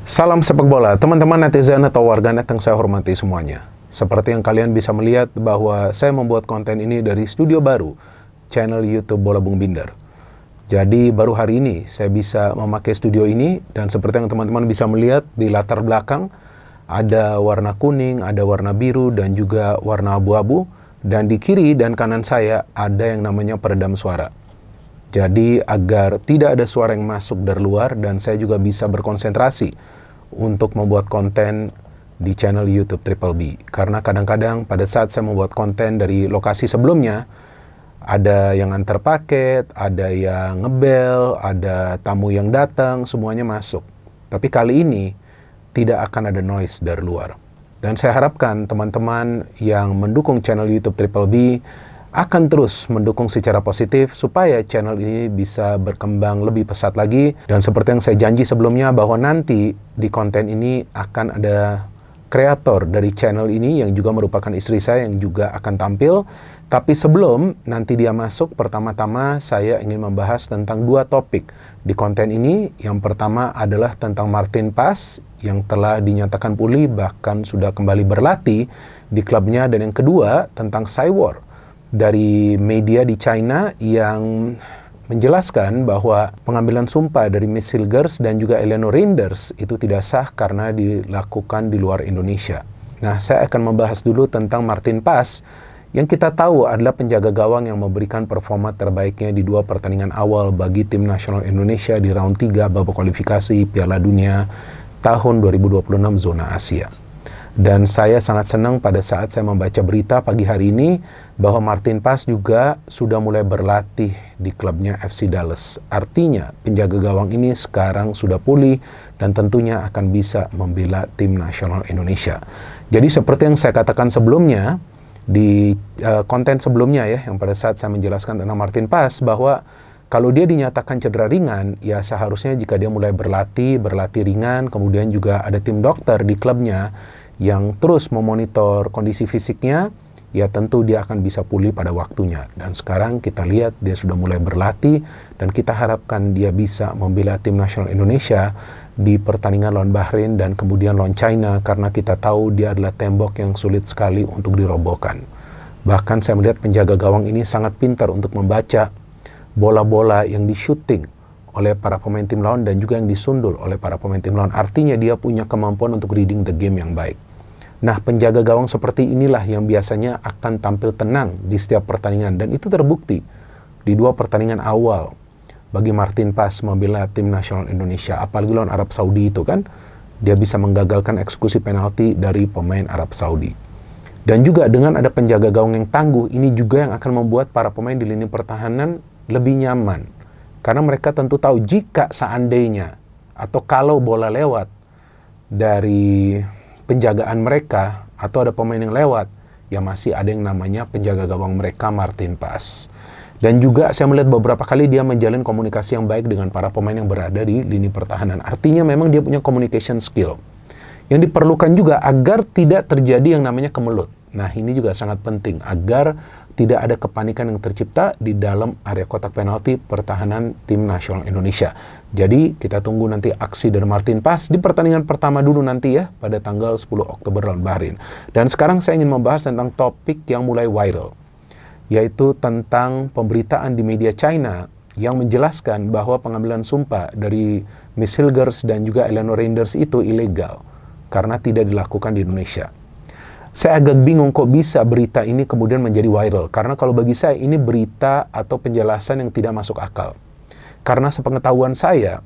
Salam sepak bola, teman-teman netizen atau warganet yang saya hormati semuanya. Seperti yang kalian bisa melihat bahwa saya membuat konten ini dari studio baru, channel YouTube Bola Bung Binder. Jadi baru hari ini saya bisa memakai studio ini, dan seperti yang teman-teman bisa melihat di latar belakang, ada warna kuning, ada warna biru, dan juga warna abu-abu. Dan di kiri dan kanan saya ada yang namanya peredam suara. Jadi agar tidak ada suara yang masuk dari luar dan saya juga bisa berkonsentrasi untuk membuat konten di channel YouTube Triple B. Karena kadang-kadang pada saat saya membuat konten dari lokasi sebelumnya, ada yang antar paket, ada yang ngebel, ada tamu yang datang, semuanya masuk. Tapi kali ini tidak akan ada noise dari luar. Dan saya harapkan teman-teman yang mendukung channel YouTube Triple B akan terus mendukung secara positif supaya channel ini bisa berkembang lebih pesat lagi. Dan seperti yang saya janji sebelumnya bahwa nanti di konten ini akan ada kreator dari channel ini yang juga merupakan istri saya yang juga akan tampil. Tapi sebelum nanti dia masuk, pertama-tama saya ingin membahas tentang dua topik di konten ini. Yang pertama adalah tentang Martin Paz yang telah dinyatakan pulih bahkan sudah kembali berlatih di klubnya. Dan yang kedua tentang Cywar dari media di China yang menjelaskan bahwa pengambilan sumpah dari Miss Hilgers dan juga Eleanor Reinders itu tidak sah karena dilakukan di luar Indonesia. Nah, saya akan membahas dulu tentang Martin Paz yang kita tahu adalah penjaga gawang yang memberikan performa terbaiknya di dua pertandingan awal bagi tim nasional Indonesia di round 3 babak kualifikasi Piala Dunia tahun 2026 zona Asia. Dan saya sangat senang pada saat saya membaca berita pagi hari ini bahwa Martin Paz juga sudah mulai berlatih di klubnya FC Dallas. Artinya penjaga gawang ini sekarang sudah pulih dan tentunya akan bisa membela tim nasional Indonesia. Jadi seperti yang saya katakan sebelumnya di konten sebelumnya ya, yang pada saat saya menjelaskan tentang Martin Paz bahwa kalau dia dinyatakan cedera ringan, ya seharusnya jika dia mulai berlatih ringan, kemudian juga ada tim dokter di klubnya yang terus memonitor kondisi fisiknya, ya tentu dia akan bisa pulih pada waktunya. Dan sekarang kita lihat dia sudah mulai berlatih dan kita harapkan dia bisa membela tim nasional Indonesia di pertandingan lawan Bahrain dan kemudian lawan China, karena kita tahu dia adalah tembok yang sulit sekali untuk dirobohkan. Bahkan saya melihat penjaga gawang ini sangat pintar untuk membaca bola-bola yang di-shooting oleh para pemain tim lawan dan juga yang disundul oleh para pemain tim lawan. Artinya dia punya kemampuan untuk reading the game yang baik. Nah, penjaga gawang seperti inilah yang biasanya akan tampil tenang di setiap pertandingan. Dan itu terbukti di dua pertandingan awal bagi Martin Paz membela tim nasional Indonesia. Apalagi lawan Arab Saudi itu kan, dia bisa menggagalkan eksekusi penalti dari pemain Arab Saudi. Dan juga dengan ada penjaga gawang yang tangguh, ini juga yang akan membuat para pemain di lini pertahanan lebih nyaman. Karena mereka tentu tahu jika seandainya atau kalau bola lewat dari penjagaan mereka atau ada pemain yang lewat, ya masih ada yang namanya penjaga gawang mereka Martin Paz. Dan juga saya melihat beberapa kali dia menjalin komunikasi yang baik dengan para pemain yang berada di lini pertahanan. Artinya memang dia punya communication skill yang diperlukan juga agar tidak terjadi yang namanya kemelut. Nah, ini juga sangat penting agar tidak ada kepanikan yang tercipta di dalam area kotak penalti pertahanan tim nasional Indonesia. Jadi kita tunggu nanti aksi dari Martin Paz di pertandingan pertama dulu nanti ya, pada tanggal 10 Oktober lawan Bahrain. Dan sekarang saya ingin membahas tentang topik yang mulai viral, yaitu tentang pemberitaan di media China yang menjelaskan bahwa pengambilan sumpah dari Miss Hilgers dan juga Eleanor Reinders itu ilegal karena tidak dilakukan di Indonesia. Saya agak bingung kok bisa berita ini kemudian menjadi viral. Karena kalau bagi saya ini berita atau penjelasan yang tidak masuk akal. Karena sepengetahuan saya,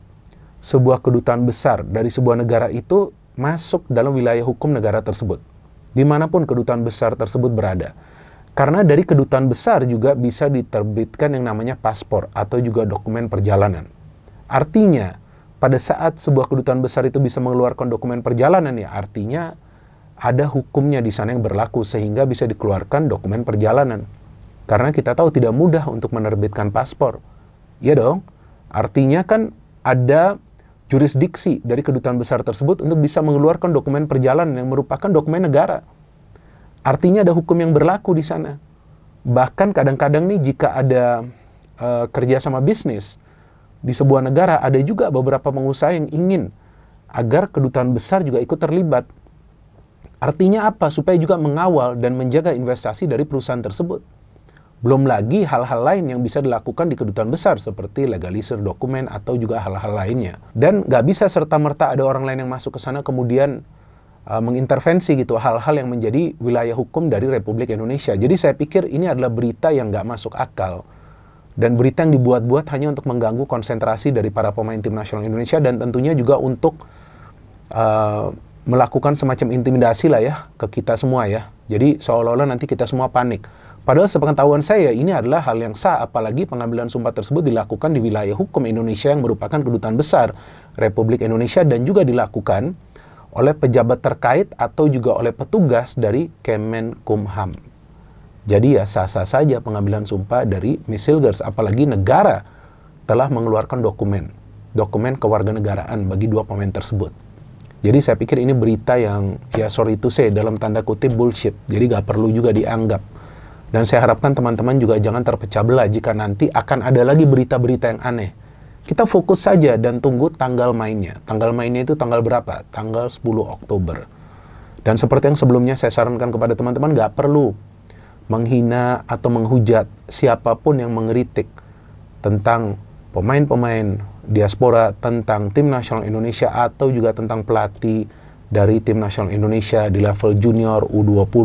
sebuah kedutaan besar dari sebuah negara itu masuk dalam wilayah hukum negara tersebut. Dimanapun kedutaan besar tersebut berada. Karena dari kedutaan besar juga bisa diterbitkan yang namanya paspor atau juga dokumen perjalanan. Artinya, pada saat sebuah kedutaan besar itu bisa mengeluarkan dokumen perjalanan, ya artinya ada hukumnya di sana yang berlaku sehingga bisa dikeluarkan dokumen perjalanan. Karena kita tahu tidak mudah untuk menerbitkan paspor. Ya dong, artinya kan ada jurisdiksi dari kedutaan besar tersebut untuk bisa mengeluarkan dokumen perjalanan yang merupakan dokumen negara. Artinya ada hukum yang berlaku di sana. Bahkan kadang-kadang nih jika ada kerjasama bisnis di sebuah negara, ada juga beberapa pengusaha yang ingin agar kedutaan besar juga ikut terlibat. Artinya apa? Supaya juga mengawal dan menjaga investasi dari perusahaan tersebut. Belum lagi hal-hal lain yang bisa dilakukan di kedutaan besar seperti legalisir dokumen atau juga hal-hal lainnya. Dan nggak bisa serta-merta ada orang lain yang masuk ke sana kemudian mengintervensi gitu hal-hal yang menjadi wilayah hukum dari Republik Indonesia. Jadi saya pikir ini adalah berita yang nggak masuk akal. Dan berita yang dibuat-buat hanya untuk mengganggu konsentrasi dari para pemain tim nasional Indonesia dan tentunya juga untuk melakukan semacam intimidasi lah ya ke kita semua ya. Jadi seolah-olah nanti kita semua panik. Padahal sepengetahuan saya ini adalah hal yang sah, apalagi pengambilan sumpah tersebut dilakukan di wilayah hukum Indonesia yang merupakan kedutaan besar Republik Indonesia dan juga dilakukan oleh pejabat terkait atau juga oleh petugas dari Kemenkumham. Jadi ya sah-sah saja pengambilan sumpah dari Miss Hilgers, apalagi negara telah mengeluarkan dokumen kewarganegaraan bagi dua pemain tersebut. Jadi saya pikir ini berita yang ya sorry to say dalam tanda kutip bullshit, jadi gak perlu juga dianggap. Dan saya harapkan teman-teman juga jangan terpecah belah jika nanti akan ada lagi berita-berita yang aneh. Kita fokus saja dan tunggu tanggal mainnya. Tanggal mainnya itu tanggal berapa? Tanggal 10 Oktober. Dan seperti yang sebelumnya saya sarankan kepada teman-teman, gak perlu menghina atau menghujat siapapun yang mengkritik tentang pemain-pemain diaspora, tentang tim nasional Indonesia atau juga tentang pelatih dari tim nasional Indonesia di level junior U20,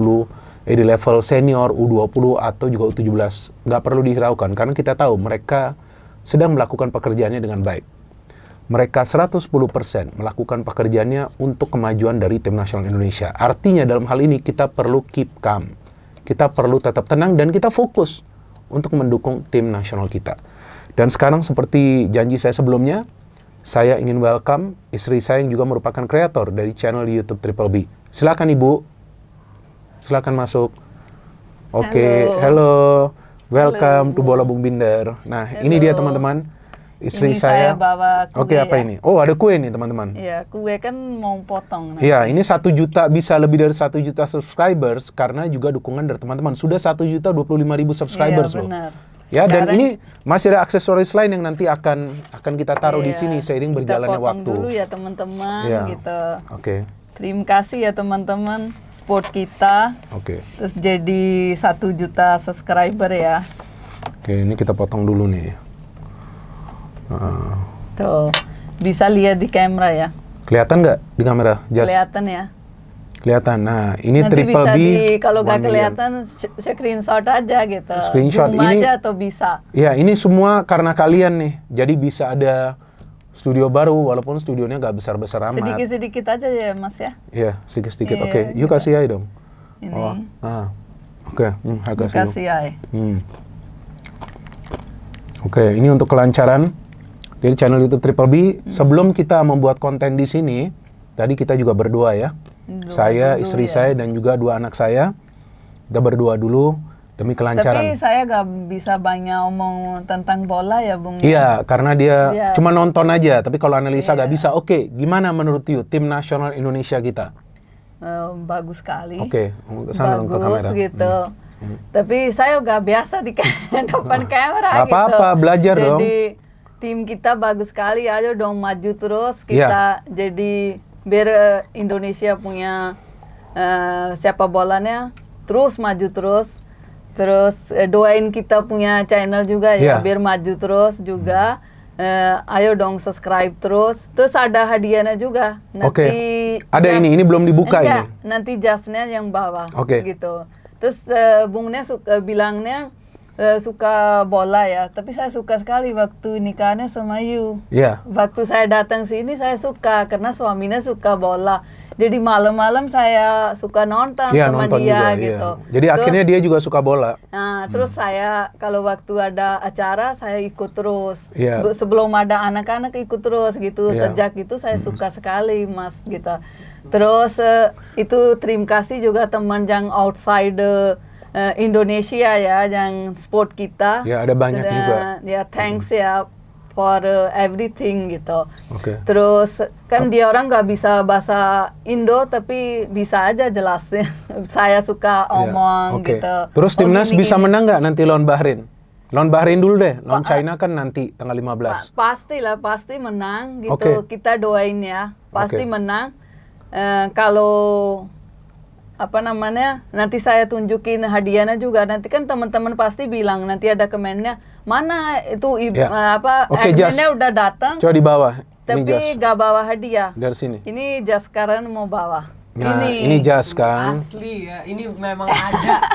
di level senior U20 atau juga U17. Gak perlu dihiraukan karena kita tahu mereka sedang melakukan pekerjaannya dengan baik. Mereka 110% melakukan pekerjaannya untuk kemajuan dari tim nasional Indonesia. Artinya dalam hal ini kita perlu keep calm. Kita perlu tetap tenang dan kita fokus untuk mendukung tim nasional kita. Dan sekarang seperti janji saya sebelumnya, saya ingin welcome istri saya yang juga merupakan kreator dari channel YouTube Triple B. Silakan Ibu. Silakan masuk. Oke, hello. Welcome to Bola Bung Binder. Nah, ini dia teman-teman, istri ini saya. Saya bawa kue. Oke, apa ini? Oh, ada kue nih teman-teman. Iya, kue kan mau potong. Iya, ini 1 juta, bisa lebih dari 1 juta subscribers karena juga dukungan dari teman-teman. Sudah 1.025.000 subscribers loh. Benar. Ya, dan Sekarang, ini masih ada aksesoris lain yang nanti akan kita taruh di sini seiring berjalannya kita potong waktu. dulu ya teman-teman gitu. Oke. Terima kasih ya teman-teman support kita. Oke. Terus jadi 1 juta subscriber ya. Oke, ini kita potong dulu nih. Tuh, bisa lihat di kamera ya. Kelihatan nggak di kamera? Kelihatan ya. Kelihatan. Nah, ini Nanti Triple bisa B. kalau 1 nggak million. kelihatan screenshot aja gitu. Screenshot Zoom ini aja atau bisa. Ya, ini semua karena kalian nih. Jadi bisa ada studio baru walaupun studionya nggak besar-besar amat. Sedikit-sedikit aja ya Mas ya. Iya, sedikit-sedikit. Iya, Oke, yuk gitu. kasih aja dong. Ini. Oh, oke, agak Kasih ya. Oke, ini untuk kelancaran dari channel YouTube Triple B. Sebelum kita membuat konten di sini, tadi kita juga berdoa ya. Saya, istri saya, dan juga 2 anak saya. Kita berdoa dulu demi kelancaran. Tapi saya gak bisa banyak omong tentang bola ya Bung. Iya, karena dia cuma nonton aja. Tapi kalau analisa Iya. gak bisa. Oke, gimana menurut you tim nasional Indonesia kita? Bagus sekali. Oke, kesana dong ke kamera. Bagus gitu. Tapi saya gak biasa di depan kamera Gak apa-apa, belajar dong. Jadi tim kita bagus sekali, ayo dong maju terus kita. Jadi biar Indonesia punya sepak bolanya terus maju terus. Terus doain kita punya channel juga ya, biar maju terus juga. Ayo dong subscribe terus. Terus ada hadiahnya juga. Nanti ada ini belum dibuka ini. Nanti jasnya yang bawah. Gitu. Terus Bungnya bilangnya suka bola ya, tapi saya suka sekali waktu nikahnya sama you. Iya. Waktu saya datang sini saya suka karena suaminya suka bola. Jadi malam-malam saya suka nonton sama nonton dia juga, gitu. Jadi akhirnya dia juga suka bola. Nah, terus saya kalau waktu ada acara saya ikut terus. Iya. Sebelum ada anak-anak ikut terus gitu. Sejak itu saya suka sekali Mas gitu. Terus itu terima kasih juga teman yang outside Indonesia ya, yang sport kita. Ya, ada banyak juga. Ya, thanks ya for everything gitu. Terus kan dia orang nggak bisa bahasa Indo tapi bisa aja jelasin. Saya suka omong gitu. Terus timnas bisa menang nggak nanti lawan Bahrain? Lawan Bahrain dulu deh. Lawan China kan nanti tanggal 15. Pastilah, pasti menang gitu. Oke. Kita doain ya, pasti Oke. menang. Kalau apa namanya, nanti saya tunjukin hadiahnya juga. Nanti kan teman-teman pasti bilang nanti ada kemennya, mana itu Ya. Oke, adminnya Jas. udah datang, Coba di bawah. Ini tapi jas. gak bawa hadiah. Dari sini. Ini jas sekarang mau bawa. Nah, ini jas kan. Asli ya, ini memang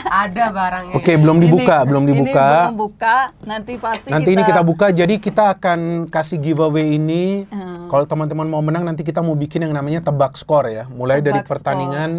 ada barangnya. Oke, belum dibuka, belum Ini dibuka. belum buka. Nanti pasti Nanti ini kita buka, jadi kita akan kasih giveaway ini. Kalau teman-teman mau menang, nanti kita mau bikin yang namanya tebak skor ya. Mulai dari Tebak skor. pertandingan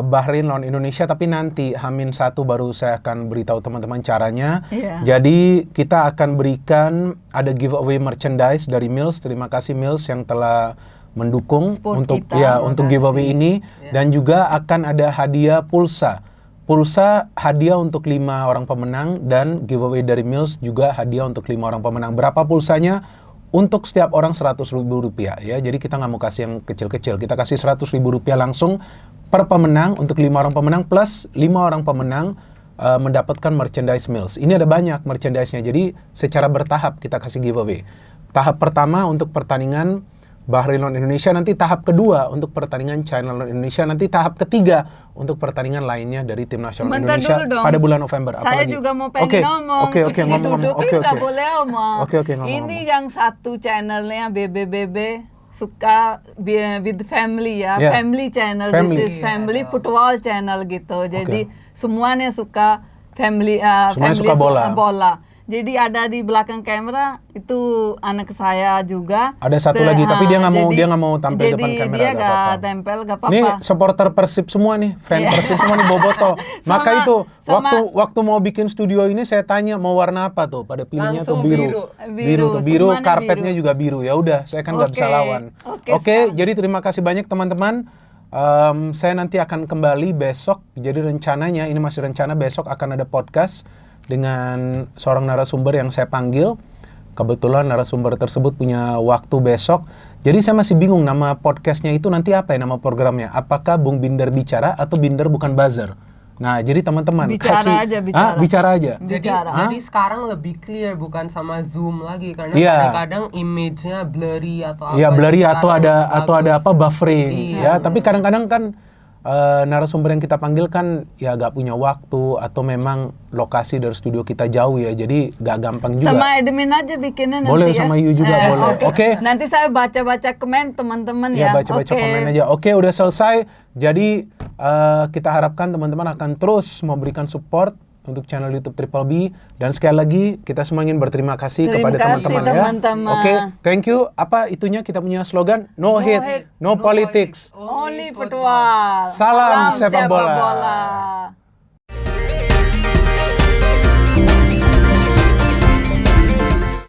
Bahrain lawan Indonesia, tapi nanti H-1 baru saya akan beritahu teman-teman caranya. Iya. Jadi kita akan berikan ada giveaway merchandise dari Mills. Terima kasih Mills yang telah mendukung Support untuk kita. ya Terima untuk kasih. giveaway ini, dan juga akan ada hadiah pulsa. Pulsa hadiah untuk 5 orang pemenang, dan giveaway dari Mills juga hadiah untuk 5 orang pemenang. Berapa pulsanya? Untuk setiap orang Rp100.000 ya. Jadi kita nggak mau kasih yang kecil-kecil. Kita kasih Rp100.000 langsung per pemenang untuk 5 orang pemenang, plus 5 orang pemenang mendapatkan merchandise Mills. Ini ada banyak merchandise-nya. Jadi secara bertahap kita kasih giveaway. Tahap pertama untuk pertandingan Bahrain lawan Indonesia, nanti tahap kedua untuk pertandingan China lawan Indonesia, nanti tahap ketiga untuk pertandingan lainnya dari tim nasional Sebentar Indonesia dulu dong. pada bulan November. Saya Apalagi? juga mau pengen ngomong. Oke, ngomong-ngomong. Didudukin nggak boleh ngomong. Oke, ngomong-ngomong. Ini yang satu channelnya BBBB suka with family ya, Yeah. family channel. Family. This is family football channel gitu. Jadi Oke. semuanya suka family, Semuanya family suka bola. Jadi ada di belakang kamera itu anak saya juga. Ada satu lagi, tapi dia nggak mau tampil jadi depan kamera, Dia nggak nggak apa-apa. tempel, nggak Ini apa-apa. supporter Persib semua nih, fan Iya. Persib semua nih boboto. Maka Sama- itu sama- waktu mau bikin studio ini saya tanya mau warna apa tuh, pada pilihnya tuh Langsung biru. biru. Biru, Semuanya karpetnya biru. juga biru. Ya udah, saya kan nggak bisa Oke. lawan. Oke, Jadi terima kasih banyak teman-teman. Saya nanti akan kembali besok. Jadi rencananya, ini masih rencana, besok akan ada podcast dengan seorang narasumber yang saya panggil. Kebetulan narasumber tersebut punya waktu besok. Jadi saya masih bingung nama podcastnya itu nanti apa ya, nama programnya. Apakah Bung Binder Bicara atau Binder Bukan Buzzer? Nah, jadi teman-teman Bicara aja, bicara. bicara aja. Jadi sekarang lebih clear, bukan sama Zoom lagi, karena Iya. kadang-kadang image-nya blurry atau apa. Iya, blurry atau Sekarang ada bagus. apa buffering. Iya. Ya, tapi kadang-kadang kan narasumber yang kita panggil kan ya gak punya waktu, atau memang lokasi dari studio kita jauh ya, jadi gak gampang juga. Sama admin aja bikinnya nanti Boleh, ya. sama you juga boleh. Oke. Nanti saya baca-baca komen teman-teman Ya, ya. baca-baca Oke. komen aja. Oke, udah selesai. Jadi kita harapkan teman-teman akan terus memberikan support untuk channel YouTube Triple B, dan sekali lagi kita semua ingin berterima kasih Terima kepada kasih, teman-teman ya. teman-teman. Oke, thank you. Apa itunya, kita punya slogan no hate, hate, no politics. Only football. Salam sepak bola. bola.